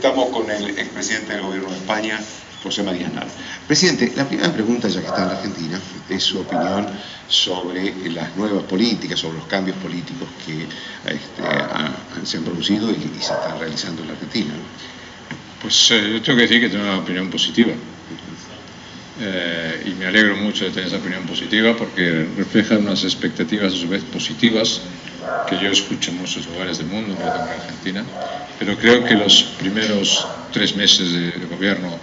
Estamos con el expresidente del Gobierno de España, José María Aznar. Presidente, la primera pregunta, ya que está en la Argentina, es su opinión sobre las nuevas políticas, sobre los cambios políticos que se han producido y se están realizando en la Argentina. Pues yo tengo que decir que tengo una opinión positiva. Y me alegro mucho de tener esa opinión positiva porque refleja unas expectativas a su vez positivas que yo escucho en muchos lugares del mundo, no tengo en Argentina, pero creo que los primeros 3 meses del gobierno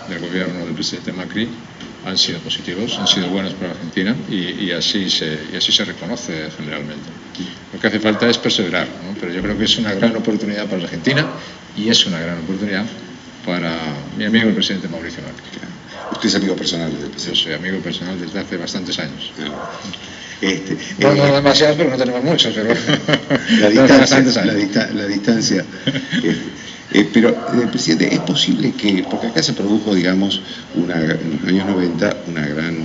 del presidente Macri han sido positivos, han sido buenos para Argentina y así se reconoce generalmente. Lo que hace falta es perseverar, ¿no? Pero yo creo que es una gran oportunidad para la Argentina y es una gran oportunidad para mi amigo el presidente Mauricio Macri. ¿Usted es amigo personal del presidente? Yo soy amigo personal desde hace bastantes años. No demasiados, pero no tenemos muchos, pero la distancia. Pero, presidente, ¿es posible que, porque acá se produjo, digamos, en los años 90, una gran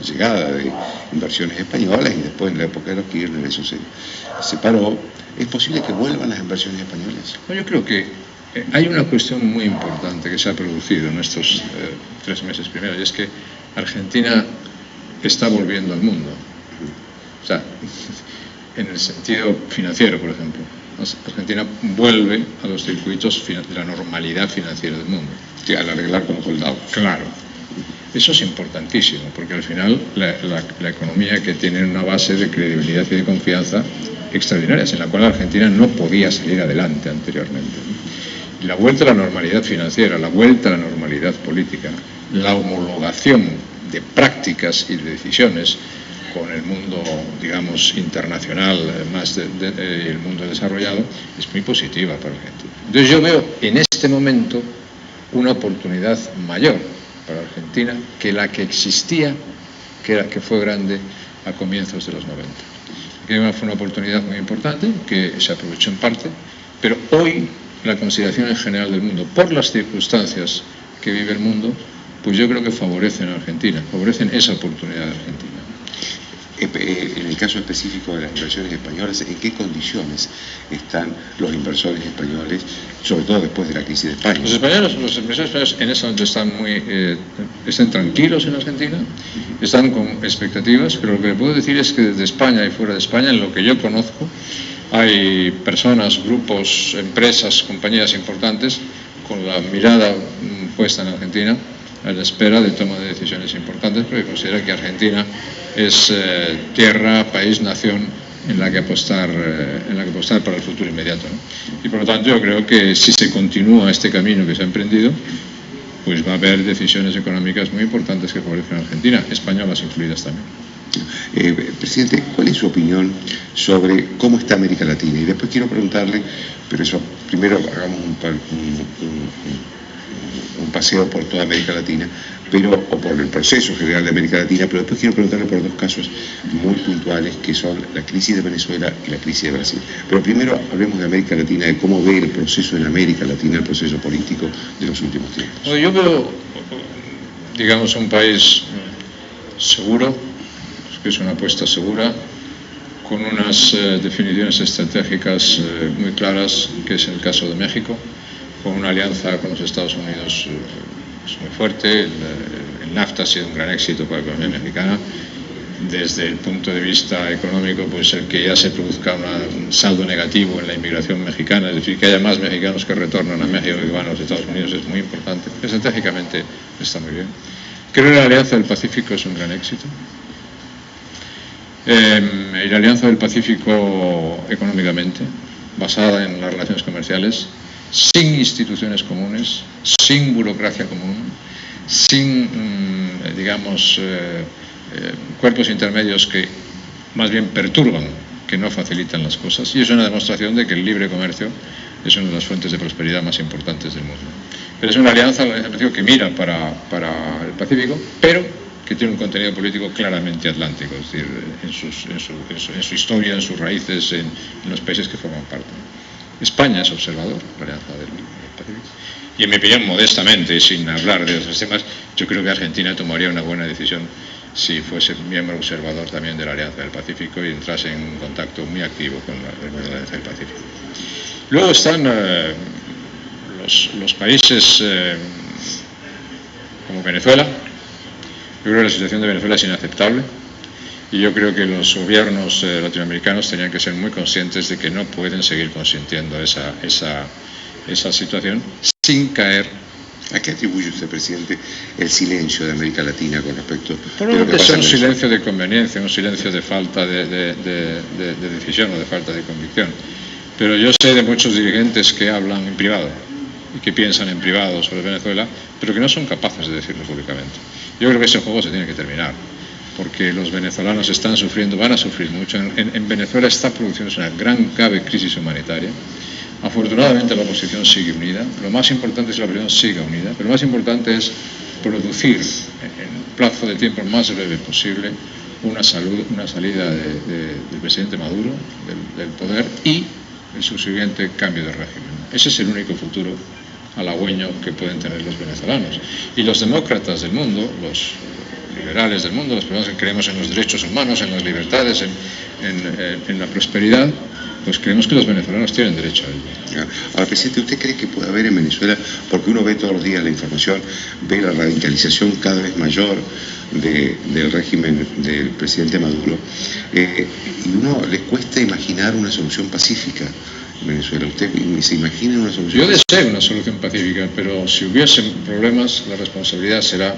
llegada de inversiones españolas y después en la época de los Kirchner eso se paró, ¿es posible que vuelvan las inversiones españolas? No, yo creo que hay una cuestión muy importante que se ha producido en estos 3 meses primero, y es que Argentina está volviendo al mundo. O sea, en el sentido financiero, por ejemplo. Argentina vuelve a los circuitos de la normalidad financiera del mundo. Que al arreglar con los soldados. Claro. Eso es importantísimo, porque al final la economía que tiene una base de credibilidad y de confianza extraordinarias, en la cual Argentina no podía salir adelante anteriormente. La vuelta a la normalidad financiera, la vuelta a la normalidad política, la homologación de prácticas y de decisiones con el mundo, digamos, internacional, más el mundo desarrollado, es muy positiva para Argentina. Entonces yo veo en este momento una oportunidad mayor para Argentina que la que existía, que fue grande a comienzos de los 90. Que fue una oportunidad muy importante, que se aprovechó en parte, pero hoy la consideración en general del mundo, por las circunstancias que vive el mundo, pues yo creo que favorecen a Argentina, favorecen esa oportunidad de Argentina. En el caso específico de las inversiones españolas, ¿en qué condiciones están los inversores españoles, sobre todo después de la crisis de España? Los inversores españoles en ese momento están tranquilos en Argentina, están con expectativas, pero lo que puedo decir es que desde España y fuera de España, en lo que yo conozco, hay personas, grupos, empresas, compañías importantes con la mirada puesta en Argentina a la espera de toma de decisiones importantes, porque considera que Argentina es tierra, país, nación en la que apostar para el futuro inmediato, ¿no? Y por lo tanto yo creo que si se continúa este camino que se ha emprendido, pues va a haber decisiones económicas muy importantes que favorecen a Argentina, españolas incluidas también. Presidente, ¿cuál es su opinión sobre cómo está América Latina? Y después quiero preguntarle, pero eso primero hagamos un paseo por toda América Latina, o por el proceso general de América Latina, pero después quiero preguntarle por 2 casos muy puntuales que son la crisis de Venezuela y la crisis de Brasil. Pero primero hablemos de América Latina, de cómo ve el proceso en América Latina, el proceso político de los últimos tiempos. Bueno, yo veo, digamos, un país seguro, que es una apuesta segura, con unas definiciones estratégicas muy claras, que es el caso de México, con una alianza con los Estados Unidos muy fuerte. El NAFTA ha sido un gran éxito para la economía mexicana. Desde el punto de vista económico, pues el que ya se produzca un saldo negativo en la inmigración mexicana, es decir, que haya más mexicanos que retornan a México que van a los Estados Unidos, es muy importante. Estratégicamente está muy bien. Creo que la Alianza del Pacífico es un gran éxito. Y la Alianza del Pacífico económicamente, basada en las relaciones comerciales, sin instituciones comunes, sin burocracia común, sin, digamos, cuerpos intermedios que más bien perturban, que no facilitan las cosas. Y es una demostración de que el libre comercio es una de las fuentes de prosperidad más importantes del mundo. Pero es una alianza que mira para el Pacífico, pero que tiene un contenido político claramente atlántico, es decir, en su historia, en sus raíces, en los países que forman parte. España es observador, la Alianza del Pacífico. Y en mi opinión, modestamente, sin hablar de esos temas, yo creo que Argentina tomaría una buena decisión si fuese miembro observador también de la Alianza del Pacífico y entrase en un contacto muy activo con la Alianza del Pacífico. Luego están los países como Venezuela, yo creo que la situación de Venezuela es inaceptable y yo creo que los gobiernos latinoamericanos tenían que ser muy conscientes de que no pueden seguir consintiendo esa situación sin caer. ¿A qué atribuye usted, presidente, el silencio de América Latina con respecto a lo que pasa? Probablemente es un silencio de conveniencia, un silencio de falta de decisión o de falta de convicción. Pero yo sé de muchos dirigentes que hablan en privado y que piensan en privado sobre Venezuela, pero que no son capaces de decirlo públicamente. Yo creo que ese juego se tiene que terminar, porque los venezolanos están sufriendo, van a sufrir mucho. En Venezuela está produciéndose una gran, grave crisis humanitaria. Afortunadamente la oposición sigue unida. Lo más importante es que la oposición siga unida, pero lo más importante es producir en un plazo de tiempo más breve posible una salida del presidente Maduro del poder y el subsiguiente cambio de régimen. Ese es el único futuro halagüeño que pueden tener los venezolanos. Y los demócratas del mundo, los liberales del mundo, las personas que creemos en los derechos humanos, en las libertades, en la prosperidad, pues creemos que los venezolanos tienen derecho a ello. Ahora, presidente, ¿usted cree que puede haber en Venezuela, porque uno ve todos los días la información, ve la radicalización cada vez mayor del régimen del presidente Maduro, y uno le cuesta imaginar una solución pacífica en Venezuela? ¿Usted se imagina una solución? Yo deseo una solución pacífica, pero si hubiesen problemas, la responsabilidad será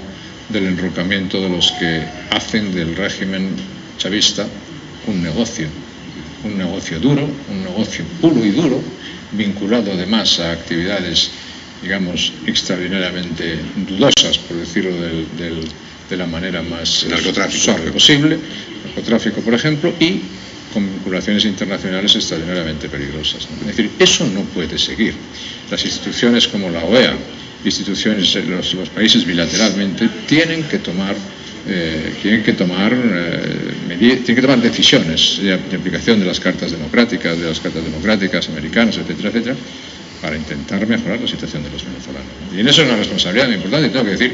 del enrocamiento de los que hacen del régimen chavista un negocio duro, un negocio puro y duro, vinculado además a actividades, digamos, extraordinariamente dudosas, por decirlo de la manera más suave posible, narcotráfico, por ejemplo, y con vinculaciones internacionales extraordinariamente peligrosas. Es decir, eso no puede seguir. Las instituciones como la OEA, instituciones, los países bilateralmente, tienen que tomar decisiones de aplicación de las cartas democráticas, americanas, etcétera, etcétera, para intentar mejorar la situación de los venezolanos. Y en eso es una responsabilidad muy importante, y tengo que decir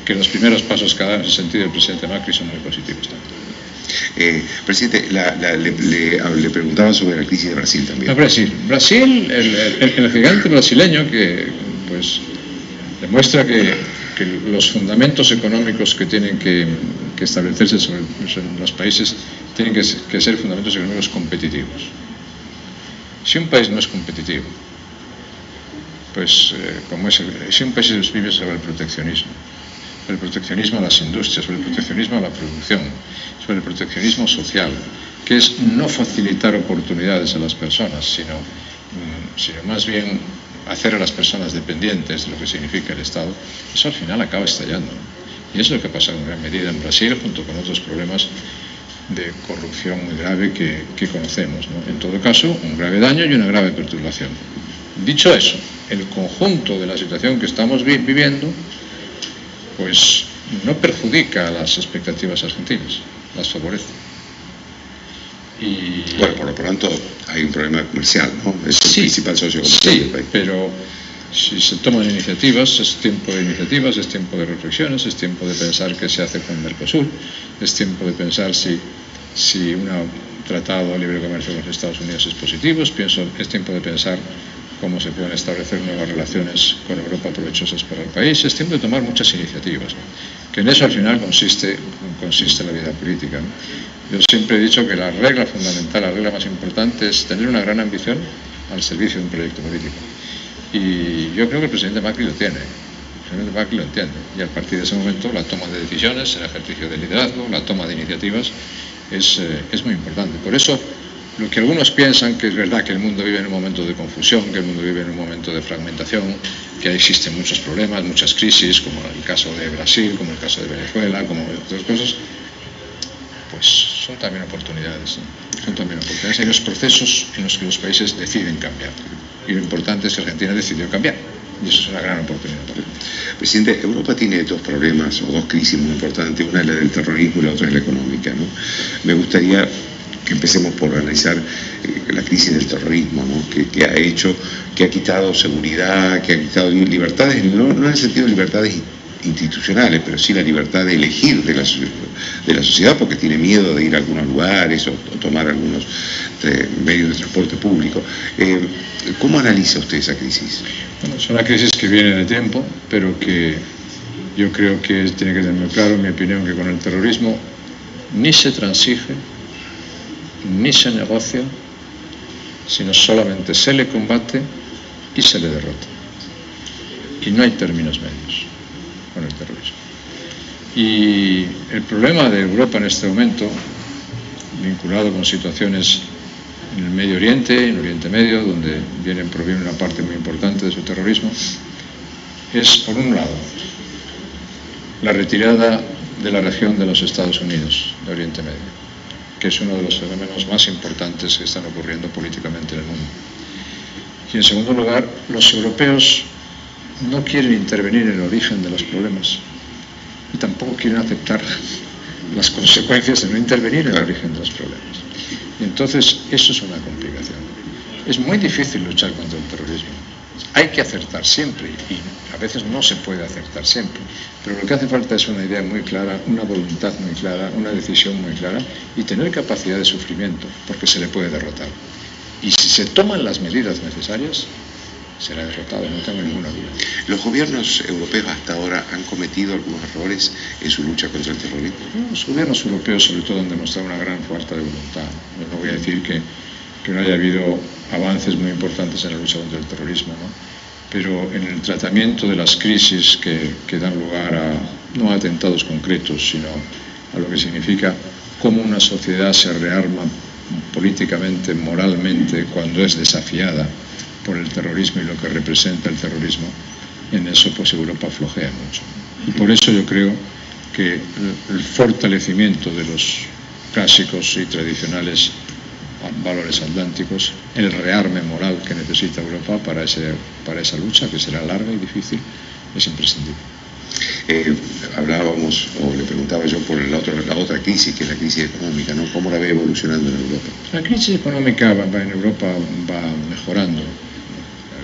que los primeros pasos que ha dado en ese sentido el presidente Macri son muy positivos también. Presidente, le preguntaba sobre la crisis de Brasil también. Brasil, el gigante brasileño que pues demuestra que los fundamentos económicos que tienen que establecerse sobre los países tienen que ser fundamentos económicos competitivos. Si un país no es competitivo, pues si un país vive sobre el proteccionismo a las industrias, sobre el proteccionismo a la producción, sobre el proteccionismo social, que es no facilitar oportunidades a las personas, sino más bien hacer a las personas dependientes de lo que significa el Estado, eso al final acaba estallando. Y eso es lo que ha pasado en gran medida en Brasil, junto con otros problemas de corrupción muy grave que conocemos, ¿no? En todo caso, un grave daño y una grave perturbación. Dicho eso, el conjunto de la situación que estamos viviendo, pues no perjudica a las expectativas argentinas, las favorece. Bueno, por lo pronto hay un problema comercial, ¿no? Es el principal socio comercial del país. Pero si se toman iniciativas, es tiempo de iniciativas, es tiempo de reflexiones, es tiempo de pensar qué se hace con Mercosur, es tiempo de pensar si un tratado de libre comercio con los Estados Unidos es positivo, es tiempo de pensar cómo se pueden establecer nuevas relaciones con Europa provechosas para el país, es tiempo de tomar muchas iniciativas, ¿no? Que en eso al final consiste la vida política, ¿no? Yo siempre he dicho que la regla fundamental, la regla más importante es tener una gran ambición al servicio de un proyecto político. Y yo creo que el presidente Macri lo tiene. El presidente Macri lo entiende. Y a partir de ese momento la toma de decisiones, el ejercicio de liderazgo, la toma de iniciativas es muy importante. Por eso, lo que algunos piensan que es verdad que el mundo vive en un momento de confusión, que el mundo vive en un momento de fragmentación, que existen muchos problemas, muchas crisis, como el caso de Brasil, como el caso de Venezuela, como otras cosas, pues son también oportunidades, ¿no? Son también oportunidades. Hay los procesos en los que los países deciden cambiar. Y lo importante es que Argentina decidió cambiar. Y eso es una gran oportunidad. Presidente, Europa tiene dos problemas o dos crisis muy importantes. Una es la del terrorismo y la otra es la económica, ¿no? Me gustaría que empecemos por analizar la crisis del terrorismo, ¿no? que ha quitado seguridad, que ha quitado libertades, no en el sentido de libertades institucionales, pero sí la libertad de elegir de la sociedad, porque tiene miedo de ir a algunos lugares o tomar algunos medios de transporte público. ¿Cómo analiza usted esa crisis? Bueno, es una crisis que viene de tiempo, pero que yo creo que tiene que tener muy claro, en mi opinión, que con el terrorismo ni se transige, ni se negocia, sino solamente se le combate y se le derrota. Y no hay términos medios con el terrorismo. Y el problema de Europa en este momento, vinculado con situaciones en el Medio Oriente, en Oriente Medio, donde proviene una parte muy importante de su terrorismo, es, por un lado, la retirada de la región de los Estados Unidos, de Oriente Medio, que es uno de los fenómenos más importantes que están ocurriendo políticamente en el mundo. Y en segundo lugar, los europeos no quieren intervenir en el origen de los problemas y tampoco quieren aceptar las consecuencias de no intervenir en el origen de los problemas. Y entonces eso es una complicación. Es muy difícil luchar contra el terrorismo. Hay que acertar siempre y a veces no se puede acertar siempre, pero lo que hace falta es una idea muy clara, una voluntad muy clara, una decisión muy clara y tener capacidad de sufrimiento, porque se le puede derrotar. Y si se toman las medidas necesarias, será derrotado, no tengo ninguna duda. ¿Los gobiernos europeos hasta ahora han cometido algunos errores en su lucha contra el terrorismo? Los gobiernos europeos sobre todo han demostrado una gran falta de voluntad. No voy a decir que no haya habido avances muy importantes en la lucha contra el terrorismo, ¿no? Pero en el tratamiento de las crisis que dan lugar a, no a atentados concretos, sino a lo que significa cómo una sociedad se rearma políticamente, moralmente, cuando es desafiada por el terrorismo y lo que representa el terrorismo, en eso pues Europa flojea mucho. Y por eso yo creo que el fortalecimiento de los clásicos y tradicionales valores atlánticos, el rearme moral que necesita Europa para esa lucha, que será larga y difícil, es imprescindible. Hablábamos, o le preguntaba yo por la otra crisis, que es la crisis económica, ¿no? ¿Cómo la ve evolucionando en Europa? La crisis económica en Europa va mejorando.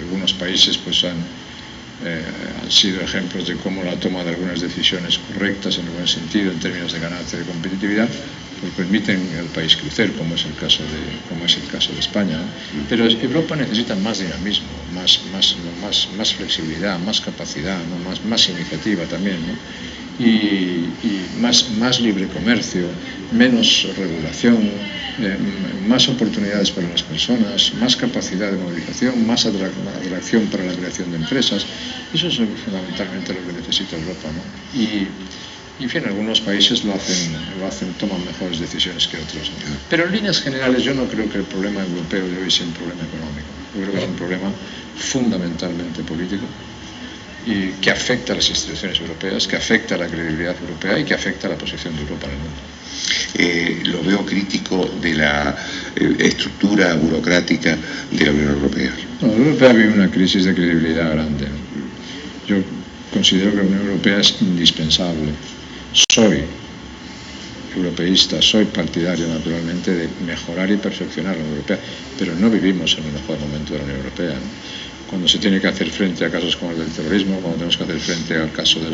Algunos países pues han sido ejemplos de cómo la toma de algunas decisiones correctas en el buen sentido en términos de ganancia y de competitividad pues permiten al país crecer, como es el caso de España, ¿no? Pero Europa necesita más dinamismo, más flexibilidad, más capacidad, ¿no? más iniciativa también, ¿no? Y más libre comercio, menos regulación, más oportunidades para las personas, más capacidad de movilización, más atracción para la creación de empresas. Eso es fundamentalmente lo que necesita Europa, ¿no? Y en fin, algunos países lo hacen, toman mejores decisiones que otros, ¿no? Pero en líneas generales yo no creo que el problema europeo de hoy sea un problema económico. Yo creo que es un problema fundamentalmente político y que afecta a las instituciones europeas, que afecta a la credibilidad europea y que afecta a la posición de Europa en el mundo. Lo veo crítico de la estructura burocrática de la Unión Europea. No, la Unión Europea vive una crisis de credibilidad grande. Yo considero que la Unión Europea es indispensable. Soy europeísta, soy partidario naturalmente de mejorar y perfeccionar la Unión Europea, pero no vivimos en el mejor momento de la Unión Europea, ¿no? Cuando se tiene que hacer frente a casos como el del terrorismo, cuando tenemos que hacer frente al caso de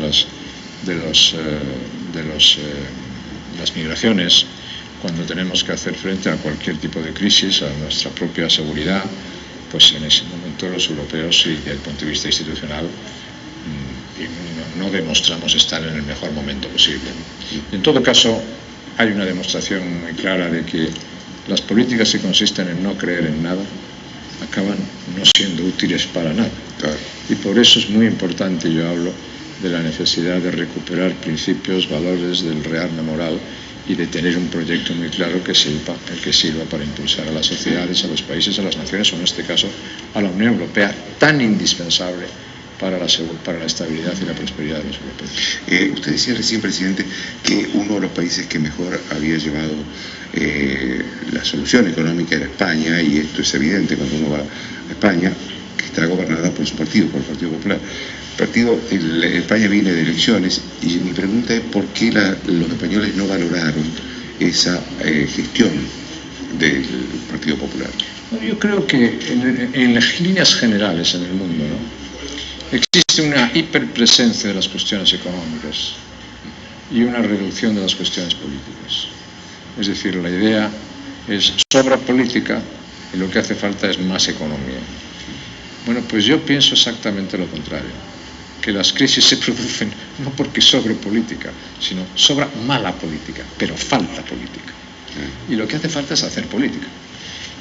las migraciones, cuando tenemos que hacer frente a cualquier tipo de crisis, a nuestra propia seguridad, pues en ese momento los europeos, y desde el punto de vista institucional, no demostramos estar en el mejor momento posible. Y en todo caso, hay una demostración muy clara de que las políticas que consisten en no creer en nada acaban no siendo útiles para nada. Y por eso es muy importante, yo hablo de la necesidad de recuperar principios, valores del rearme moral y de tener un proyecto muy claro que sirva para impulsar a las sociedades, a los países, a las naciones, o en este caso a la Unión Europea, tan indispensable para la estabilidad y la prosperidad de los europeos. Usted decía recién, presidente, que uno de los países que mejor había llevado la solución económica era España, y esto es evidente cuando uno va a España, que está gobernada por su partido, por el Partido Popular. España viene de elecciones, y mi pregunta es por qué los españoles no valoraron esa gestión del Partido Popular. Bueno, yo creo que en las líneas generales en el mundo, ¿no?, existe una hiperpresencia de las cuestiones económicas y una reducción de las cuestiones políticas. Es decir, la idea sobra política y lo que hace falta es más economía. Bueno, pues yo pienso exactamente lo contrario, que las crisis se producen no porque sobre política, sino sobra mala política, pero falta política. Y lo que hace falta es hacer política.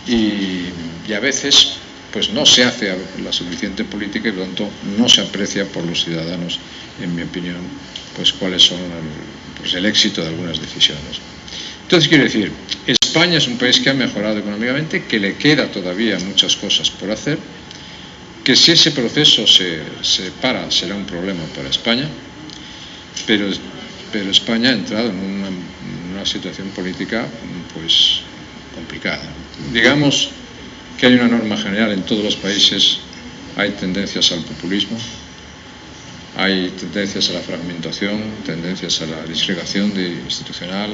Y a veces pues no se hace la suficiente política y por lo tanto no se aprecia por los ciudadanos, en mi opinión, pues cuáles son el éxito de algunas decisiones. Entonces quiero decir, España es un país que ha mejorado económicamente, que le queda todavía muchas cosas por hacer, que si ese proceso se para será un problema para España, pero España ha entrado en una situación política pues complicada. Digamos que hay una norma general en todos los países, hay tendencias al populismo, hay tendencias a la fragmentación, tendencias a la disgregación institucional,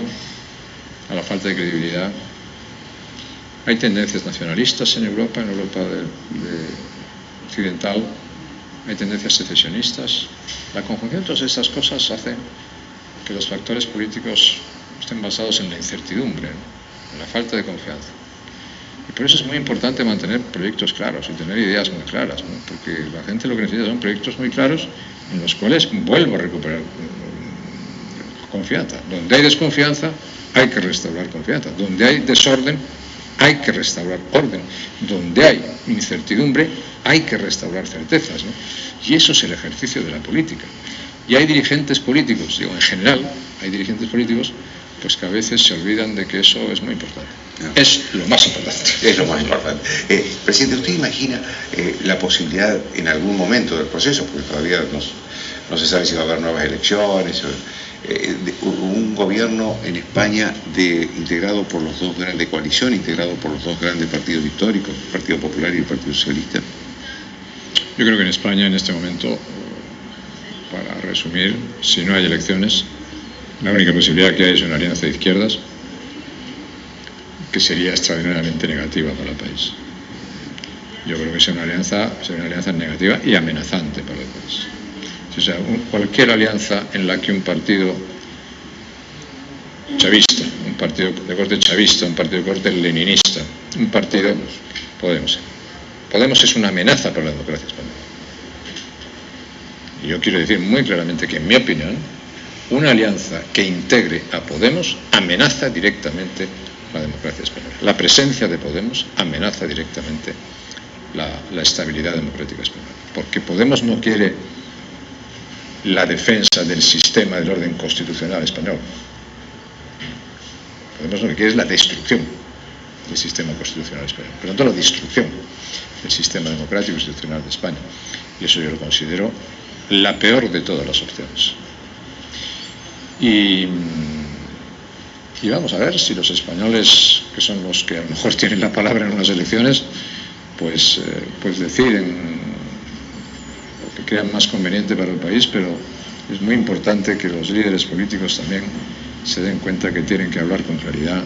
a la falta de credibilidad. Hay tendencias nacionalistas en Europa occidental, hay tendencias secesionistas. La conjunción de todas estas cosas hace que los factores políticos estén basados en la incertidumbre, ¿no? En la falta de confianza. Y por eso es muy importante mantener proyectos claros y tener ideas muy claras, ¿no? Porque la gente lo que necesita son proyectos muy claros en los cuales vuelvo a recuperar confianza. Donde hay desconfianza hay que restaurar confianza. Donde hay desorden hay que restaurar orden. Donde hay incertidumbre hay que restaurar certezas, ¿no? Y eso es el ejercicio de la política. Y hay dirigentes políticos, digo en general, hay dirigentes políticos pues que a veces se olvidan de que eso es muy importante. Es lo más importante. Es lo más importante. Presidente, ¿usted imagina la posibilidad en algún momento del proceso, porque todavía no se sabe si va a haber nuevas elecciones, de un gobierno en España integrado por los dos grandes coaliciones, integrado por los dos grandes partidos históricos, el Partido Popular y el Partido Socialista? Yo creo que en España en este momento, para resumir, si no hay elecciones, la única posibilidad que hay es una alianza de izquierdas que sería extraordinariamente negativa para el país. Yo creo que sería una alianza negativa y amenazante para el país. O sea, cualquier alianza en la que un partido chavista, un partido de corte chavista, un partido de corte leninista, un partido Podemos es una amenaza para la democracia española. Y yo quiero decir muy claramente que, en mi opinión, una alianza que integre a Podemos amenaza directamente la democracia española. La presencia de Podemos amenaza directamente la estabilidad democrática española. Porque Podemos no quiere la defensa del sistema del orden constitucional español. Podemos lo que quiere es la destrucción del sistema constitucional español. Por lo tanto, la destrucción del sistema democrático y constitucional de España. Y eso yo lo considero la peor de todas las opciones. Y vamos a ver si los españoles, que son los que a lo mejor tienen la palabra en unas elecciones, pues deciden lo que crean más conveniente para el país, pero es muy importante que los líderes políticos también se den cuenta que tienen que hablar con claridad,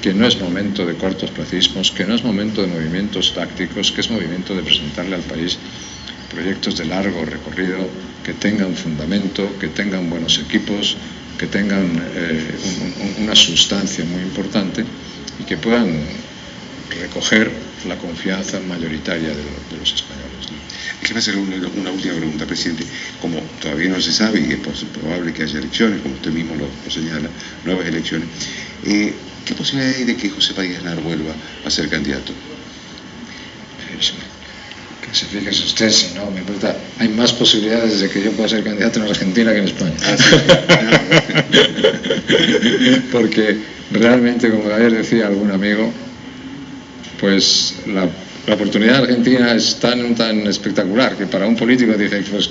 que no es momento de cortoplacismos, que no es momento de movimientos tácticos, que es momento de presentarle al país proyectos de largo recorrido, que tengan fundamento, que tengan buenos equipos, que tengan una sustancia muy importante y que puedan recoger la confianza mayoritaria de los españoles, ¿no? Déjeme hacer una última pregunta, presidente. Como todavía no se sabe y es probable que haya elecciones, como usted mismo lo señala, nuevas elecciones, ¿qué posibilidad hay de que José María Aznar vuelva a ser candidato? Que se fíjese usted, si no me importa, hay más posibilidades de que yo pueda ser candidato en Argentina que en España. Porque realmente, como ayer decía algún amigo, pues la oportunidad de Argentina es tan espectacular que para un político dice pues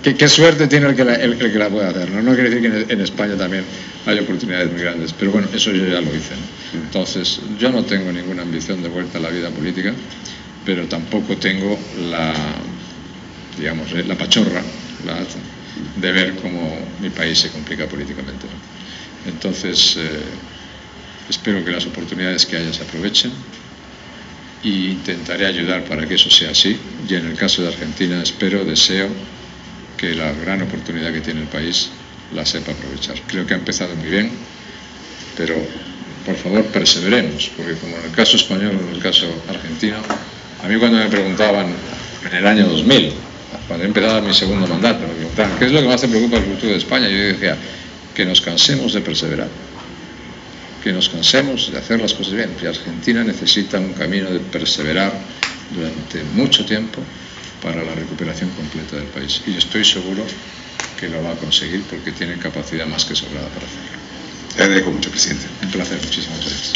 qué suerte tiene el que la puede hacer, ¿no? No quiere decir que en España también hay oportunidades muy grandes, pero bueno, eso yo ya lo hice, ¿no? Entonces yo no tengo ninguna ambición de vuelta a la vida política, pero tampoco tengo la pachorra de ver cómo mi país se complica políticamente, ¿no? Entonces espero que las oportunidades que haya se aprovechen y intentaré ayudar para que eso sea así. Y en el caso de Argentina deseo que la gran oportunidad que tiene el país la sepa aprovechar. Creo que ha empezado muy bien, pero por favor, perseveremos, porque como en el caso español o en el caso argentino, a mí cuando me preguntaban en el año 2000, cuando empezaba mi segundo mandato, me preguntaban, ¿qué es lo que más te preocupa del futuro de España? Yo decía, que nos cansemos de perseverar, que nos cansemos de hacer las cosas bien, que Argentina necesita un camino de perseverar durante mucho tiempo para la recuperación completa del país. Y estoy seguro que lo va a conseguir porque tiene capacidad más que sobrada para hacerlo. Te agradezco mucho, presidente. Un placer, muchísimas gracias.